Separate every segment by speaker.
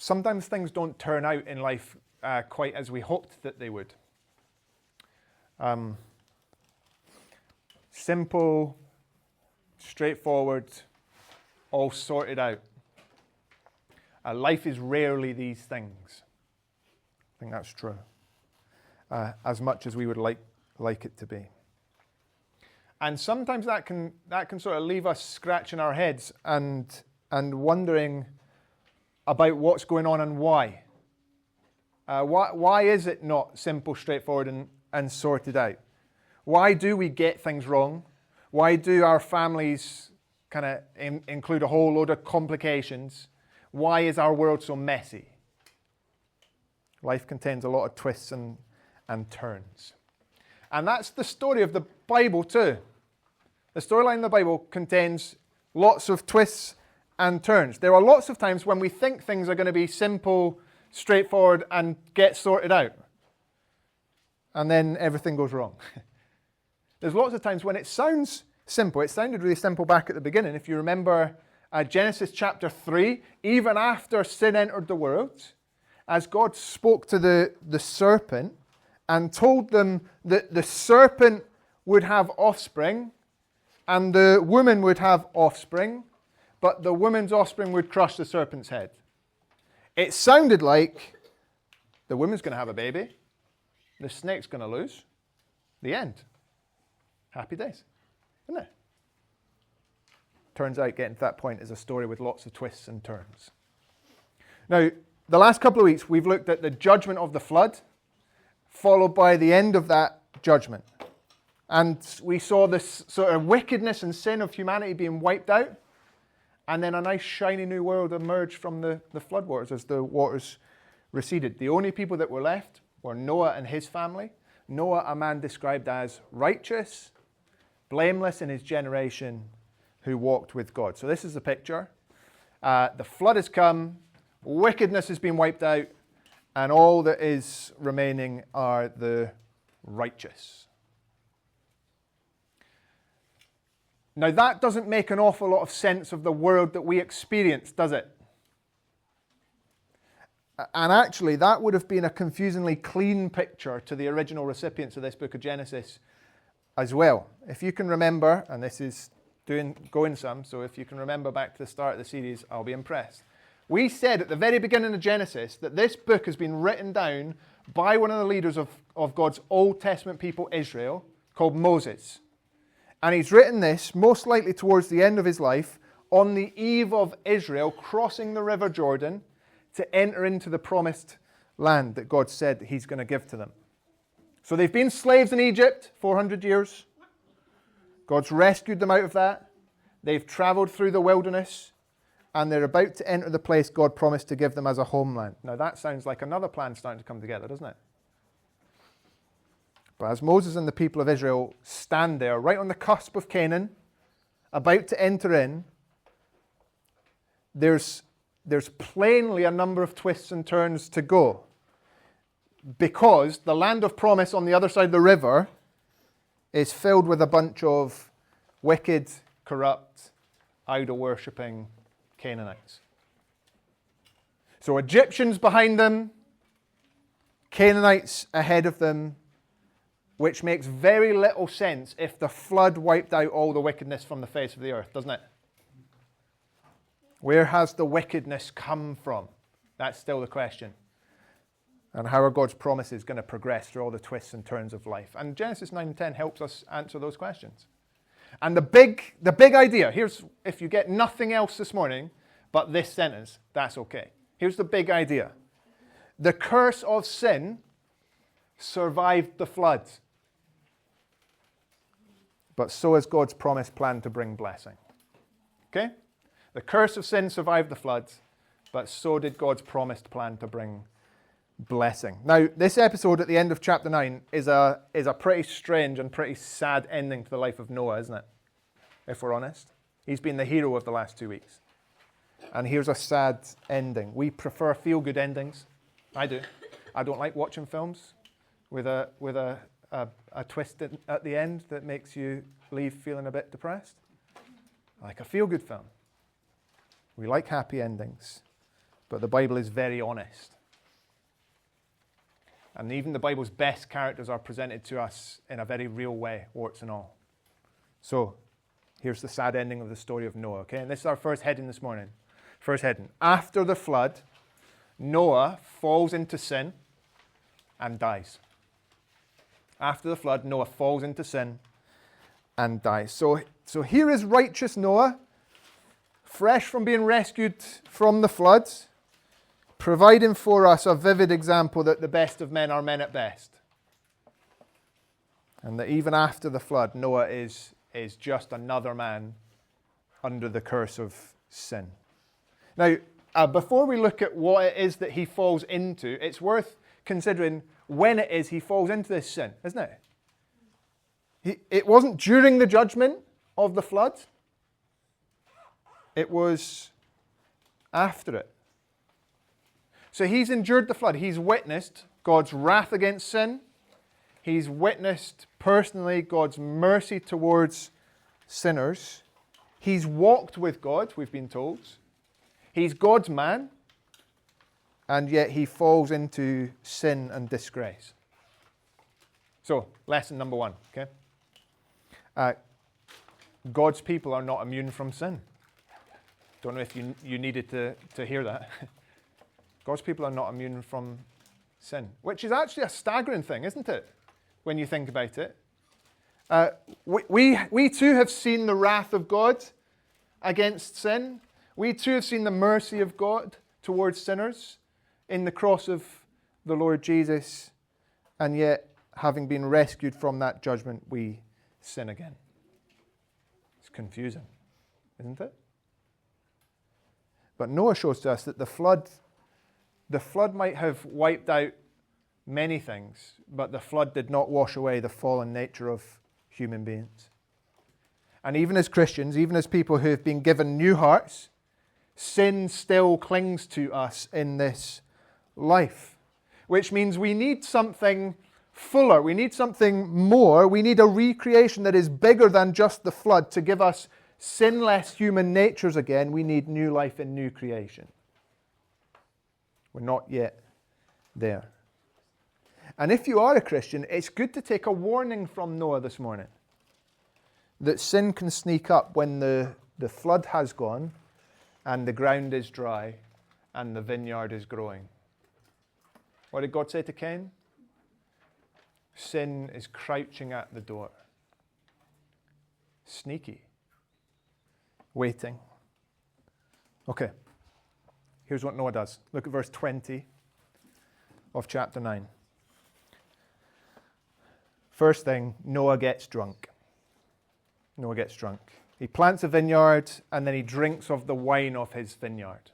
Speaker 1: sometimes things don't turn out in life quite as we hoped that they would. Simple, straightforward, all sorted out. Life is rarely these things. I think that's true. As much as we would like it to be. And sometimes that can sort of leave us scratching our heads and wondering about what's going on and why. Why is it not simple, straightforward, and sorted out? Why do we get things wrong? Why do our families kind of include a whole load of complications? Why is our world so messy? Life contains a lot of twists and turns. And that's the story of the Bible too. The storyline in the Bible contains lots of twists and turns. There are lots of times when we think things are going to be simple, straightforward, and get sorted out. And then everything goes wrong. There's lots of times when it sounds simple. It sounded really simple back at the beginning. If you remember Genesis chapter 3, even after sin entered the world, as God spoke to the serpent and told them that the serpent would have offspring and the woman would have offspring, but the woman's offspring would crush the serpent's head. It sounded like the woman's going to have a baby, the snake's going to lose, the end. Happy days, isn't it? Turns out getting to that point is a story with lots of twists and turns. Now, the last couple of weeks we've looked at the judgment of the flood, followed by the end of that judgment. And we saw this sort of wickedness and sin of humanity being wiped out, and then a nice shiny new world emerged from the floodwaters as the waters receded. The only people that were left were Noah and his family. Noah, a man described as righteous, blameless in his generation, who walked with God. So this is the picture. The flood has come, wickedness has been wiped out, and all that is remaining are the righteous. Now that doesn't make an awful lot of sense of the world that we experience, does it? And actually, that would have been a confusingly clean picture to the original recipients of this book of Genesis as well. If you can remember, and this is going some, so if you can remember back to the start of the series, I'll be impressed. We said at the very beginning of Genesis that this book has been written down by one of the leaders of God's Old Testament people, Israel, called Moses. And he's written this, most likely towards the end of his life, on the eve of Israel crossing the River Jordan to enter into the promised land that God said he's going to give to them. So they've been slaves in Egypt 400 years. God's rescued them out of that. They've traveled through the wilderness, and they're about to enter the place God promised to give them as a homeland. Now that sounds like another plan starting to come together, doesn't it? But as Moses and the people of Israel stand there, right on the cusp of Canaan, about to enter in, there's plainly a number of twists and turns to go. Because the land of promise on the other side of the river is filled with a bunch of wicked, corrupt, idol-worshipping Canaanites. So Egyptians behind them, Canaanites ahead of them, which makes very little sense if the flood wiped out all the wickedness from the face of the earth, doesn't it? Where has the wickedness come from? That's still the question. And how are God's promises going to progress through all the twists and turns of life? And Genesis 9 and 10 helps us answer those questions. And the big idea, here's, if you get nothing else this morning but this sentence, that's okay. Here's the big idea. The curse of sin survived the flood. But so has God's promised plan to bring blessing. Okay? The curse of sin survived the flood, but so did God's promised plan to bring blessing. Now, this episode at the end of chapter 9 is a pretty strange and pretty sad ending to the life of Noah, isn't it? If we're honest. He's been the hero of the last 2 weeks. And here's a sad ending. We prefer feel-good endings. I do. I don't like watching films with a twist at the end that makes you leave feeling a bit depressed. I like a feel-good film. We like happy endings. But the Bible is very honest. And even the Bible's best characters are presented to us in a very real way, warts and all. So, here's the sad ending of the story of Noah, okay? And this is our first heading this morning. First heading. After the flood, Noah falls into sin and dies. After the flood, Noah falls into sin and dies. So here is righteous Noah, fresh from being rescued from the flood, providing for us a vivid example that the best of men are men at best. And that even after the flood, Noah is just another man under the curse of sin. Now, before we look at what it is that he falls into, it's worth considering when it is he falls into this sin, isn't it? It wasn't during the judgment of the flood. It was after it. So he's endured the flood. He's witnessed God's wrath against sin. He's witnessed personally God's mercy towards sinners. He's walked with God, we've been told. He's God's man. And yet he falls into sin and disgrace. So, lesson number 1, okay? God's people are not immune from sin. Don't know if you needed to hear that. God's people are not immune from sin, which is actually a staggering thing, isn't it, when you think about it? We too have seen the wrath of God against sin. We too have seen the mercy of God towards sinners in the cross of the Lord Jesus, and yet, having been rescued from that judgment, we sin again. It's confusing, isn't it? But Noah shows to us that the flood might have wiped out many things, but the flood did not wash away the fallen nature of human beings. And even as Christians, even as people who have been given new hearts, sin still clings to us in this life, which means we need something fuller, we need something more, we need a recreation that is bigger than just the flood to give us sinless human natures again. We need new life and new creation. We're not yet there. And if you are a Christian, it's good to take a warning from Noah this morning that sin can sneak up when the flood has gone and the ground is dry and the vineyard is growing. What did God say to Cain? Sin is crouching at the door. Sneaky. Waiting. Okay. Here's what Noah does. Look at verse 20 of chapter 9. First thing, Noah gets drunk. Noah gets drunk. He plants a vineyard and then he drinks of the wine of his vineyard.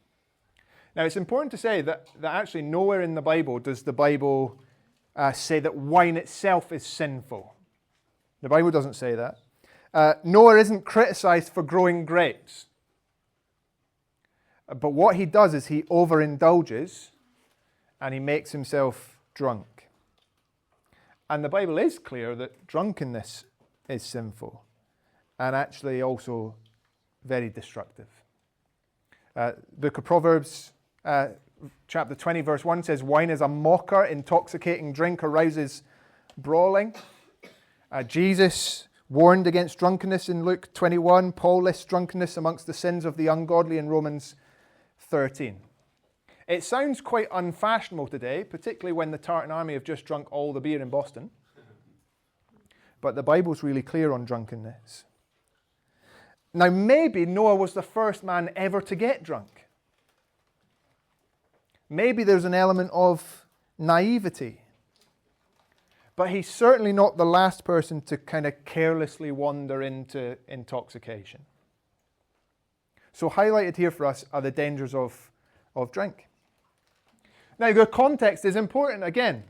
Speaker 1: Now, it's important to say that actually nowhere in the Bible does the Bible say that wine itself is sinful. The Bible doesn't say that. Noah isn't criticized for growing grapes. But what he does is he overindulges and he makes himself drunk. And the Bible is clear that drunkenness is sinful and actually also very destructive. Book of Proverbs, chapter 20, verse 1 says, wine is a mocker, intoxicating drink arouses brawling. Jesus warned against drunkenness in Luke 21. Paul lists drunkenness amongst the sins of the ungodly in Romans 13. It sounds quite unfashionable today, particularly when the Tartan Army have just drunk all the beer in Boston. But the Bible's really clear on drunkenness. Now, maybe Noah was the first man ever to get drunk. Maybe there's an element of naivety. But he's certainly not the last person to kind of carelessly wander into intoxication. So highlighted here for us are the dangers of drink. Now, the context is important again.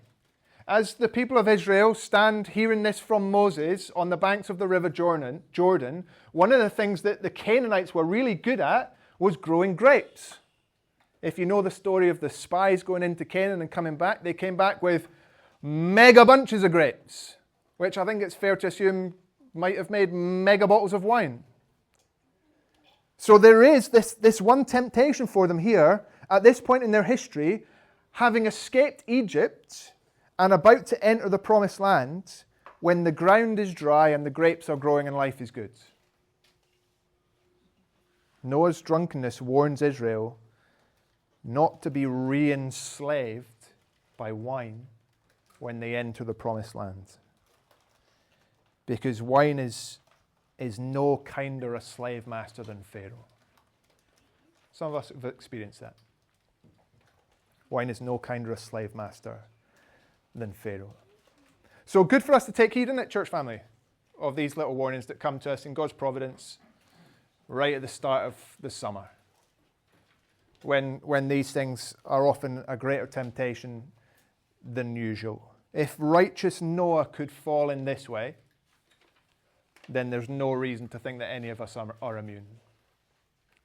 Speaker 1: As the people of Israel stand hearing this from Moses on the banks of the river Jordan, one of the things that the Canaanites were really good at was growing grapes. If you know the story of the spies going into Canaan and coming back, they came back with mega bunches of grapes, which I think it's fair to assume might have made mega bottles of wine. So there is this one temptation for them here at this point in their history, having escaped Egypt and about to enter the promised land when the ground is dry and the grapes are growing and life is good. Noah's drunkenness warns Israel not to be re-enslaved by wine when they enter the promised land. Because wine is no kinder a slave master than Pharaoh. Some of us have experienced that. Wine is no kinder a slave master than Pharaoh. So good for us to take heed in it, church family, of these little warnings that come to us in God's providence right at the start of the summer, when these things are often a greater temptation than usual. If righteous Noah could fall in this way, then there's no reason to think that any of us are immune.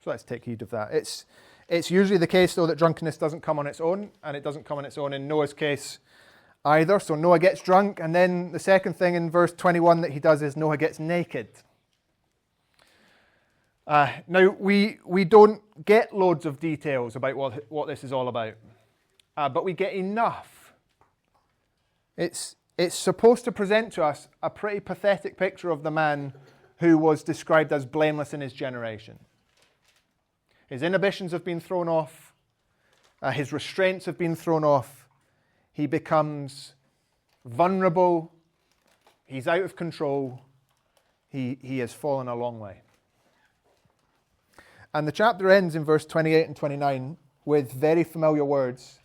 Speaker 1: So let's take heed of that. It's usually the case, though, that drunkenness doesn't come on its own, and it doesn't come on its own in Noah's case either. So Noah gets drunk, and then the second thing in verse 21 that he does is Noah gets naked. Now, we don't get loads of details about what this is all about, but we get enough. It's supposed to present to us a pretty pathetic picture of the man who was described as blameless in his generation. His inhibitions have been thrown off. His restraints have been thrown off. He becomes vulnerable. He's out of control. He has fallen a long way. And the chapter ends in verse 28 and 29 with very familiar words,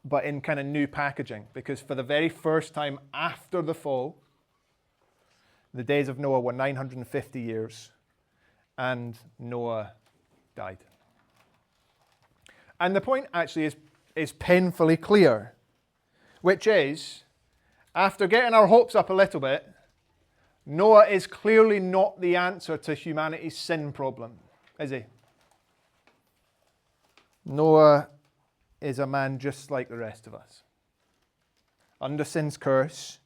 Speaker 1: but in kind of new packaging. Because for the very first time after the fall, the days of Noah were 950 years, and Noah died. And the point actually is painfully clear, which is, after getting our hopes up a little bit, Noah is clearly not the answer to humanity's sin problem, is he? Noah is a man just like the rest of us, under sin's curse.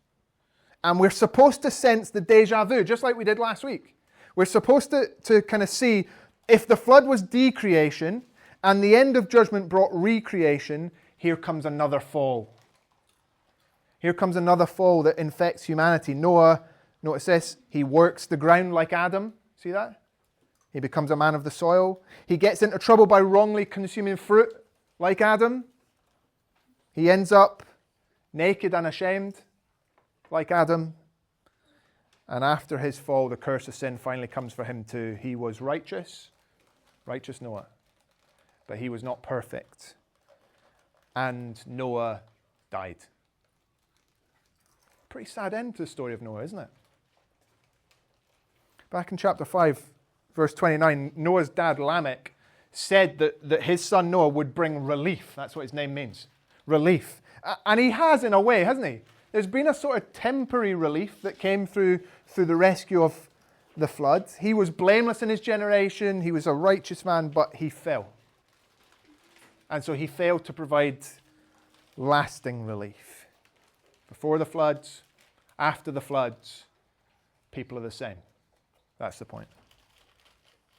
Speaker 1: And we're supposed to sense the deja vu, just like we did last week. We're supposed to kind of see, if the flood was decreation and the end of judgment brought recreation, here comes another fall. Here comes another fall that infects humanity. Noah, notice this, he works the ground like Adam. See that? He becomes a man of the soil. He gets into trouble by wrongly consuming fruit like Adam. He ends up naked and ashamed like Adam. And after his fall, the curse of sin finally comes for him too. He was righteous Noah, but he was not perfect. And Noah died. Pretty sad end to the story of Noah, isn't it? Back in chapter 5, verse 29, Noah's dad, Lamech, said that his son Noah would bring relief. That's what his name means. Relief. And he has, in a way, hasn't he? There's been a sort of temporary relief that came through the rescue of the flood. He was blameless in his generation. He was a righteous man, but he fell. And so he failed to provide lasting relief. Before the floods, after the floods, people are the same. That's the point.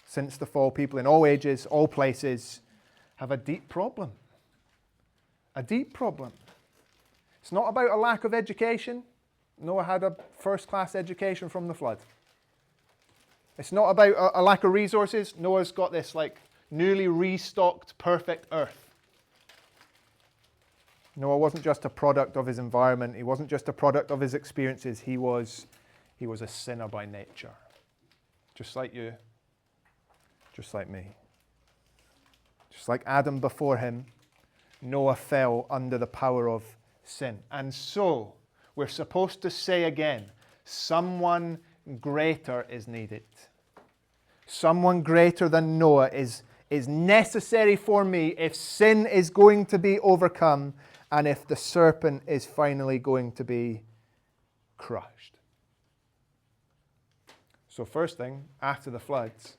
Speaker 1: Since the fall, people in all ages, all places, have a deep problem. A deep problem. It's not about a lack of education. Noah had a first-class education from the flood. It's not about a lack of resources. Noah's got this newly restocked, perfect earth. Noah wasn't just a product of his environment. He wasn't just a product of his experiences. He was a sinner by nature. Just like you. Just like me. Just like Adam before him, Noah fell under the power of sin. And so, we're supposed to say again, someone greater is needed. Someone greater than Noah is necessary for me if sin is going to be overcome and if the serpent is finally going to be crushed. So first thing, after the floods,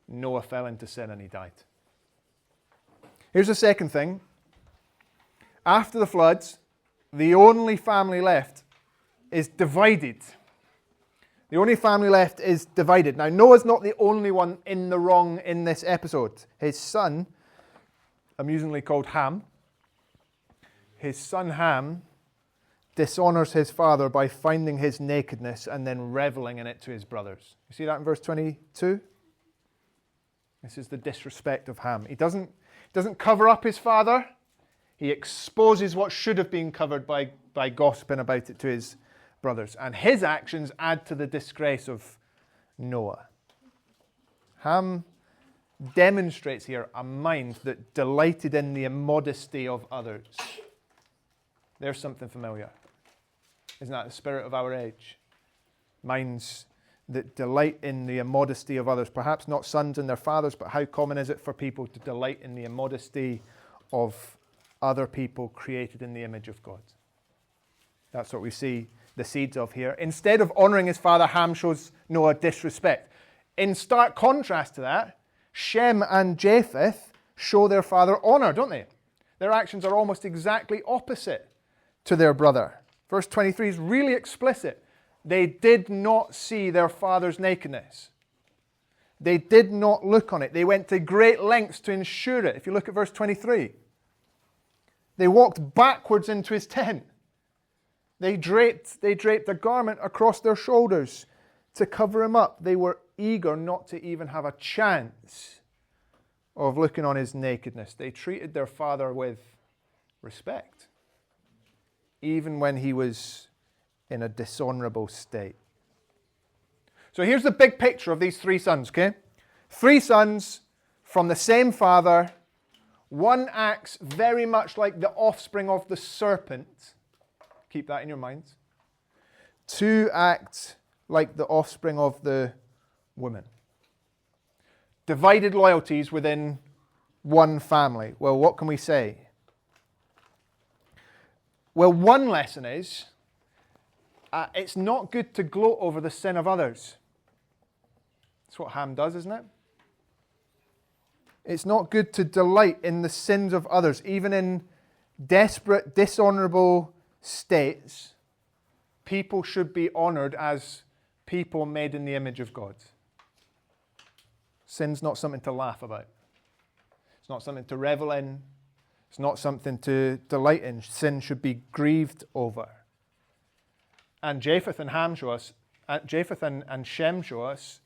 Speaker 1: Noah fell into sin and he died. Here's the second thing. After the floods, the only family left is divided. The only family left is divided. Now, Noah's not the only one in the wrong in this episode. His son, amusingly called Ham. His son Ham dishonors his father by finding his nakedness and then reveling in it to his brothers. You see that in verse 22? This is the disrespect of Ham. He doesn't cover up his father. He exposes what should have been covered by gossiping about it to his brothers. And his actions add to the disgrace of Noah. Ham demonstrates here a mind that delighted in the immodesty of others. There's something familiar. Isn't that the spirit of our age? Minds that delight in the immodesty of others. Perhaps not sons and their fathers, but how common is it for people to delight in the immodesty of other people created in the image of God? That's what we see the seeds of here. Instead of honoring his father, Ham shows Noah disrespect. In stark contrast to that, Shem and Japheth show their father honor, don't they? Their actions are almost exactly opposite to their brother. Verse 23 is really explicit. They did not see their father's nakedness. They did not look on it. They went to great lengths to ensure it. If you look at verse 23, they walked backwards into his tent. They draped a garment across their shoulders to cover him up. They were eager not to even have a chance of looking on his nakedness. They treated their father with respect, even when he was in a dishonorable state. So here's the big picture of these three sons, okay? Three sons from the same father. One acts very much like the offspring of the serpent. Keep that in your minds. Two act like the offspring of the woman. Divided loyalties within one family. Well, what can we say? Well, one lesson is it's not good to gloat over the sin of others. That's what Ham does, isn't it? It's not good to delight in the sins of others, even in desperate, dishonorable states. People should be honored as people made in the image of God. Sin's not something to laugh about. It's not something to revel in. It's not something to delight in. Sin should be grieved over. And Japheth and Ham show us, Japheth and Shem show us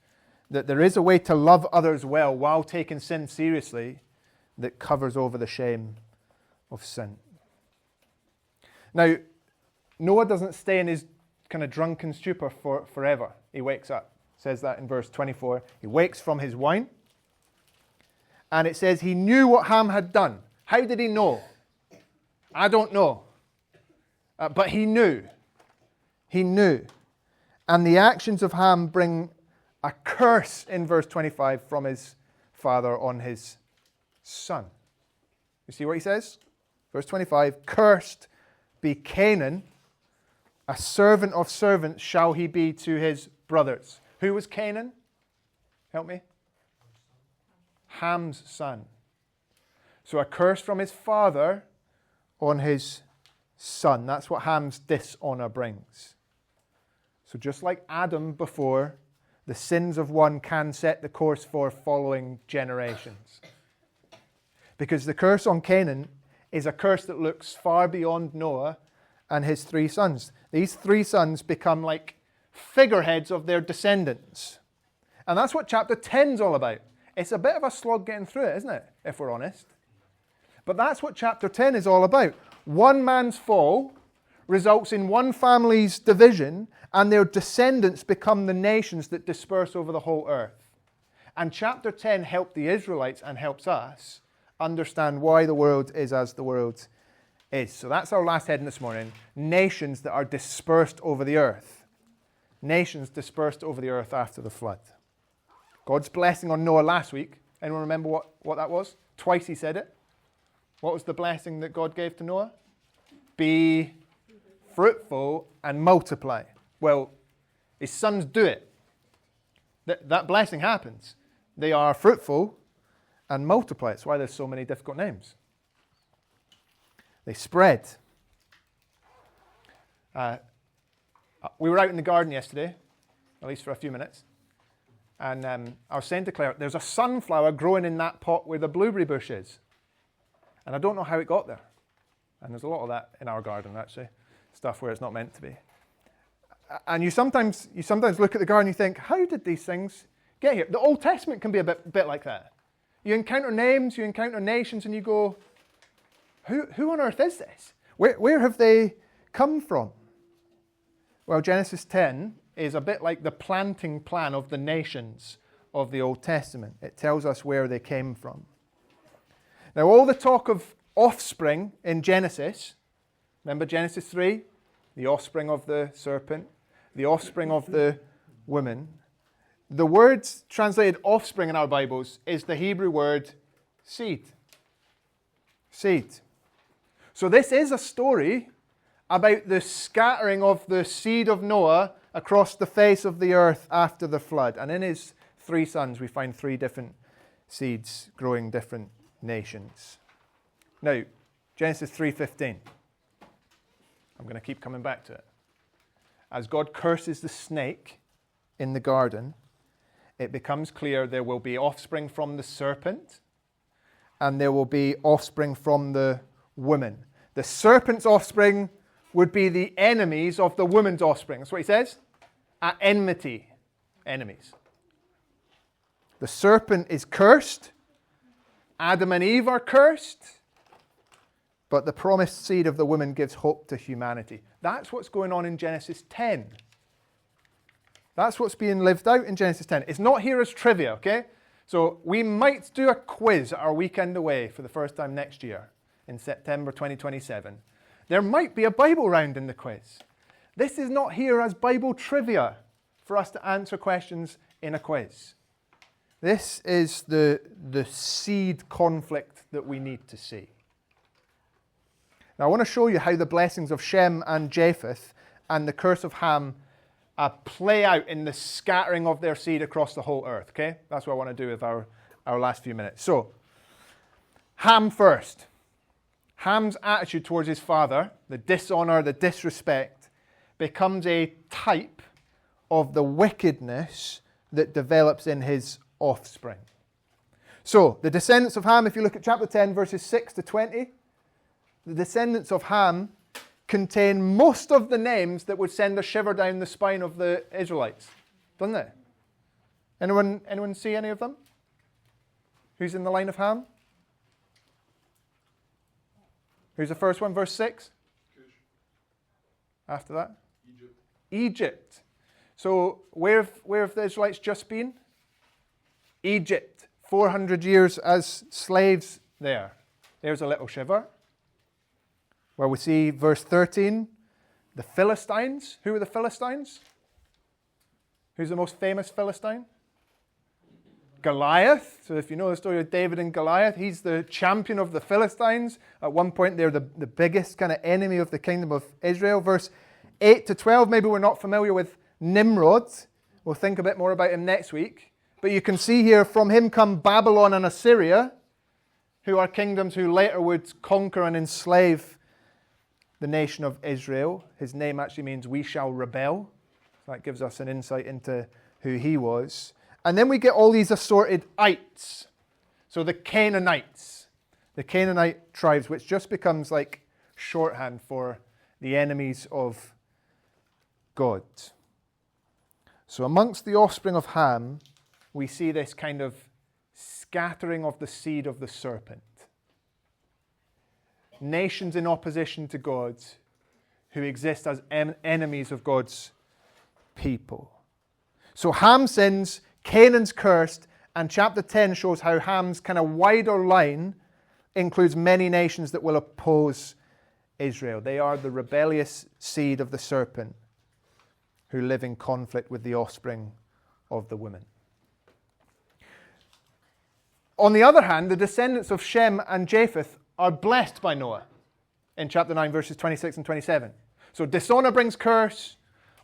Speaker 1: that there is a way to love others well while taking sin seriously that covers over the shame of sin. Now, Noah doesn't stay in his kind of drunken stupor forever. He wakes up. It says that in verse 24. He wakes from his wine. And it says he knew what Ham had done. How did he know? I don't know. But he knew. He knew. And the actions of Ham bring a curse in verse 25 from his father on his son. You see what he says? Verse 25, cursed be Canaan, a servant of servants shall he be to his brothers. Who was Canaan? Help me. Ham's son. So a curse from his father on his son. That's what Ham's dishonor brings. So just like Adam before, the sins of one can set the course for following generations. Because the curse on Canaan is a curse that looks far beyond Noah and his three sons. These three sons become like figureheads of their descendants. And that's what chapter 10 is all about. It's a bit of a slog getting through it, isn't it, if we're honest? But that's what chapter 10 is all about. One man's fall results in one family's division, and their descendants become the nations that disperse over the whole earth. And chapter 10 helped the Israelites and helps us understand why the world is as the world is. So that's our last heading this morning. Nations that are dispersed over the earth. Nations dispersed over the earth after the flood. God's blessing on Noah last week. Anyone remember what that was? Twice he said it. What was the blessing that God gave to Noah? Be fruitful and multiply. Well, his sons do it. That blessing happens. They are fruitful and multiply. That's why there's so many difficult names. They spread. We were out in the garden yesterday, at least for a few minutes. And I was saying to Claire, there's a sunflower growing in that pot where the blueberry bush is. And I don't know how it got there. And there's a lot of that in our garden, actually. Stuff where it's not meant to be. And you sometimes look at the garden and you think, how did these things get here? The Old Testament can be a bit like that. You encounter names, you encounter nations, and you go, who on earth is this? Where have they come from? Well, Genesis 10 is a bit like the planting plan of the nations of the Old Testament. It tells us where they came from. Now, all the talk of offspring in Genesis, remember Genesis 3? The offspring of the serpent, the offspring of the woman. The word translated offspring in our Bibles is the Hebrew word seed. Seed. So this is a story about the scattering of the seed of Noah across the face of the earth after the flood. And in his 3 sons, we find 3 different seeds growing different nations. Now, Genesis 3:15. I'm going to keep coming back to it. As God curses the snake in the garden, it becomes clear there will be offspring from the serpent and there will be offspring from the woman. The serpent's offspring would be the enemies of the woman's offspring. That's what he says. At enmity. Enemies. The serpent is cursed. Adam and Eve are cursed. But the promised seed of the woman gives hope to humanity. That's what's going on in Genesis 10. That's what's being lived out in Genesis 10. It's not here as trivia, okay? So we might do a quiz at our weekend away for the first time next year in September 2027. There might be a Bible round in the quiz. This is not here as Bible trivia for us to answer questions in a quiz. This is the seed conflict that we need to see. Now, I want to show you how the blessings of Shem and Japheth and the curse of Ham play out in the scattering of their seed across the whole earth, okay? That's what I want to do with our last few minutes. So, Ham first. Ham's attitude towards his father, the dishonor, the disrespect, becomes a type of the wickedness that develops in his offspring. So, the descendants of Ham, if you look at chapter 10, verses 6 to 20, the descendants of Ham contain most of the names that would send a shiver down the spine of the Israelites, doesn't it? Anyone see any of them? Who's in the line of Ham? Who's the first one? Verse 6?
Speaker 2: Cush.
Speaker 1: After that?
Speaker 2: Egypt.
Speaker 1: Egypt. So where have the Israelites just been? Egypt. 400 years as slaves there. There's a little shiver. Where we see verse 13, the Philistines. Who are the Philistines? Who's the most famous Philistine? Goliath. So if you know the story of David and Goliath, he's the champion of the Philistines. At one point, they're the biggest kind of enemy of the kingdom of Israel. Verse 8 to 12, maybe we're not familiar with Nimrod. We'll think a bit more about him next week. But you can see here, from him come Babylon and Assyria, who are kingdoms who later would conquer and enslave the nation of Israel. His name actually means we shall rebel. So that gives us an insight into who he was. And then we get all these assorted ites. So the Canaanites. The Canaanite tribes, which just becomes like shorthand for the enemies of God. So amongst the offspring of Ham, we see this kind of scattering of the seed of the serpent. Nations in opposition to God who exist as enemies of God's people. So Ham sins, Canaan's cursed, and chapter 10 shows how Ham's kind of wider line includes many nations that will oppose Israel. They are the rebellious seed of the serpent who live in conflict with the offspring of the woman. On the other hand, the descendants of Shem and Japheth are blessed by Noah in chapter 9, verses 26 and 27. So dishonor brings curse,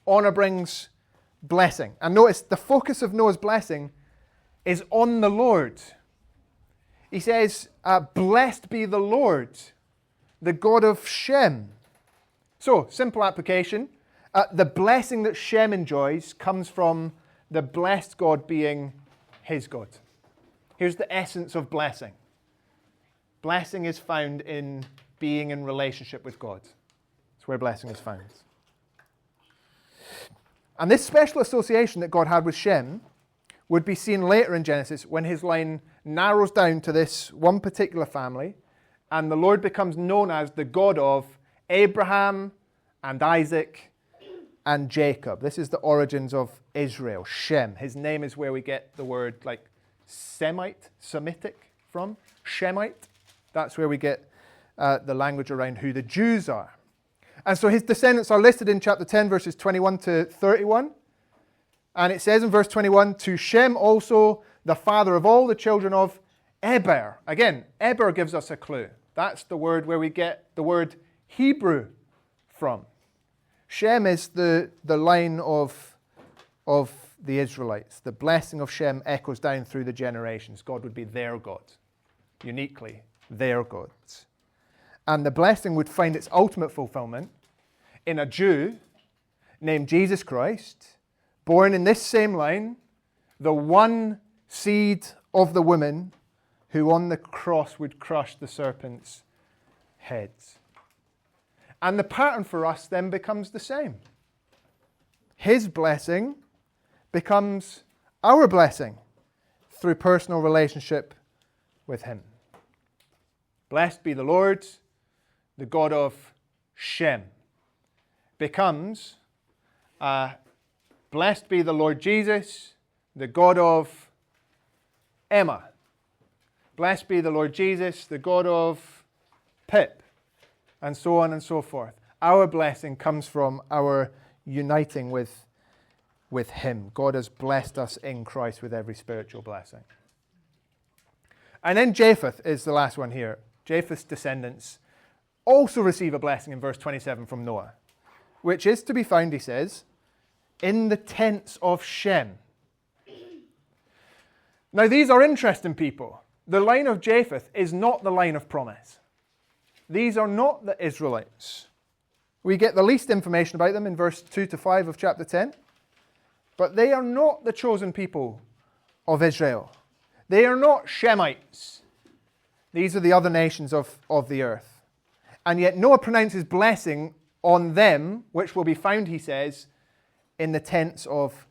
Speaker 1: honor brings blessing. And notice the focus of Noah's blessing is on the Lord. He says, blessed be the Lord, the God of Shem. So, simple application. The blessing that Shem enjoys comes from the blessed God being his God. Here's the essence of blessing. Blessing is found in being in relationship with God. It's where blessing is found. And this special association that God had with Shem would be seen later in Genesis when his line narrows down to this one particular family, and the Lord becomes known as the God of Abraham and Isaac and Jacob. This is the origins of Israel, Shem. His name is where we get the word like Semitic from. Shemite. That's where we get the language around who the Jews are. And so his descendants are listed in chapter 10, verses 21 to 31. And it says in verse 21, to Shem also, the father of all the children of Eber. Again, Eber gives us a clue. That's the word where we get the word Hebrew from. Shem is the line of the Israelites. The blessing of Shem echoes down through the generations. God would be their God, uniquely their God. And the blessing would find its ultimate fulfillment in a Jew named Jesus Christ, born in this same line, the one seed of the woman who on the cross would crush the serpent's heads. And the pattern for us then becomes the same. His blessing becomes our blessing through personal relationship with him. Blessed be the Lord, the God of Shem, becomes blessed be the Lord Jesus, the God of Emma. Blessed be the Lord Jesus, the God of Pip, and so on and so forth. Our blessing comes from our uniting with him. God has blessed us in Christ with every spiritual blessing. And then Japheth is the last one here. Japheth's descendants also receive a blessing in verse 27 from Noah, which is to be found, he says, in the tents of Shem. Now, these are interesting people. The line of Japheth is not the line of promise. These are not the Israelites. We get the least information about them in verse 2 to 5 of chapter 10. But they are not the chosen people of Israel. They are not Shemites. These are the other nations of the earth. And yet Noah pronounces blessing on them, which will be found, he says, in the tents of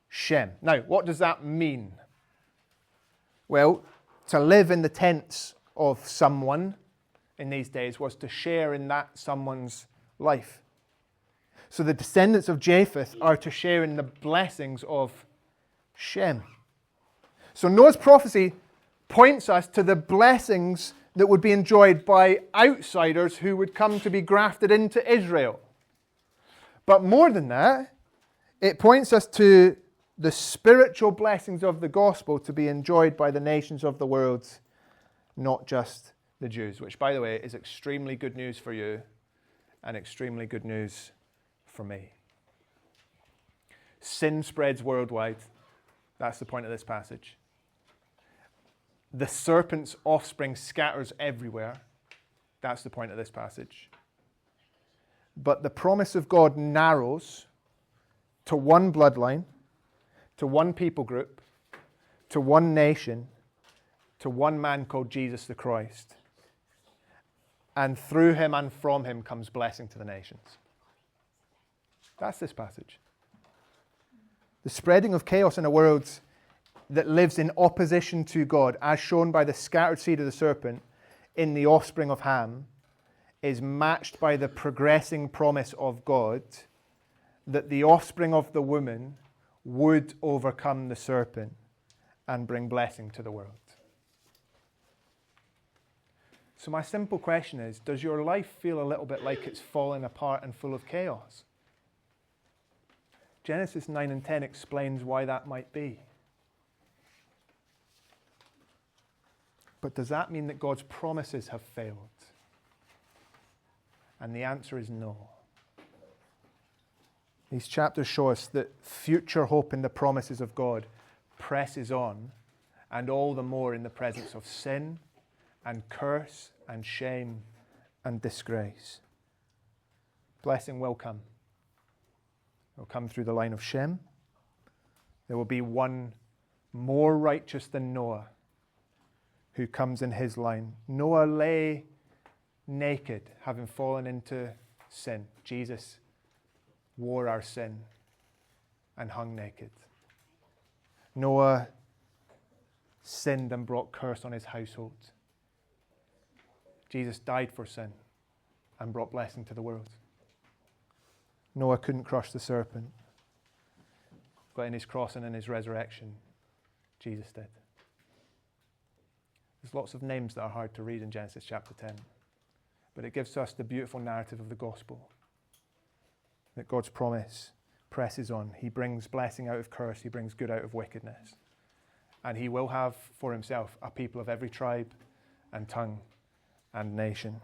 Speaker 1: Shem. Now, what does that mean? Well, to live in the tents of someone in these days was to share in that someone's life. So the descendants of Japheth are to share in the blessings of Shem. So Noah's prophecy points us to the blessings that would be enjoyed by outsiders who would come to be grafted into Israel. But more than that, it points us to the spiritual blessings of the gospel to be enjoyed by the nations of the world, not just the Jews, which, by the way, is extremely good news for you and extremely good news for me. Sin spreads worldwide. That's the point of this passage. The serpent's offspring scatters everywhere. That's the point of this passage. But the promise of God narrows to one bloodline, to one people group, to one nation, to one man called Jesus the Christ. And through him and from him comes blessing to the nations. That's this passage. The spreading of chaos in a world that lives in opposition to God, as shown by the scattered seed of the serpent in the offspring of Ham, is matched by the progressing promise of God that the offspring of the woman would overcome the serpent and bring blessing to the world. So my simple question is, does your life feel a little bit like it's falling apart and full of chaos? Genesis 9 and 10 explains why that might be. But does that mean that God's promises have failed? And the answer is no. These chapters show us that future hope in the promises of God presses on, and all the more in the presence of sin and curse and shame and disgrace. Blessing will come. It will come through the line of Shem. There will be one more righteous than Noah who comes in his line. Noah lay naked, having fallen into sin. Jesus wore our sin and hung naked. Noah sinned and brought curse on his household. Jesus died for sin and brought blessing to the world. Noah couldn't crush the serpent, but in his cross and in his resurrection, Jesus did. There's lots of names that are hard to read in Genesis chapter 10, but it gives us the beautiful narrative of the gospel, that God's promise presses on. He brings blessing out of curse. He brings good out of wickedness. And he will have for himself a people of every tribe and tongue and nation.